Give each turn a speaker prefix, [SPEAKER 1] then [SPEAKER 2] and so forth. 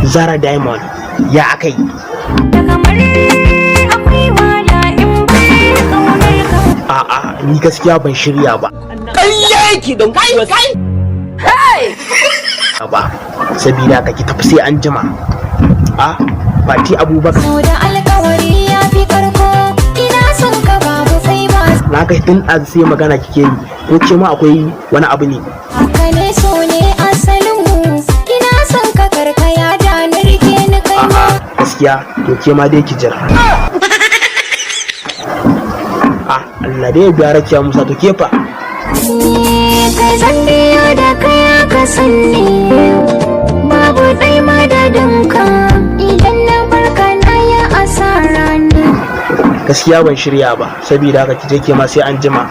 [SPEAKER 1] Zara Diamond ya akai. A'a ni gaskiya ban shirya ba.
[SPEAKER 2] Ƙarya yake don kai
[SPEAKER 1] Ba sabida ka ki tafi sai an jima. Fati Abubakar.
[SPEAKER 3] Da alƙawari ya fi karko, ina son ka babu sai ba.
[SPEAKER 1] Na ga tun sai magana kike yi, ko ce ma akwai wani abu ne?
[SPEAKER 3] Haka ne so ne asalin mu, ina son ka karkaya da na rike ni kai ma.
[SPEAKER 1] Gaskiya to ke ma dai ki jira. Allah dai ya biya Rakiya Musa, to ke fa?
[SPEAKER 3] Kai zan biyo da kai ka sanni, babu ɗai madadinka, idan na barka na yi asara ne.
[SPEAKER 1] Gaskiya ban shirya ba, sabida haka ki je ke ma sai an jima.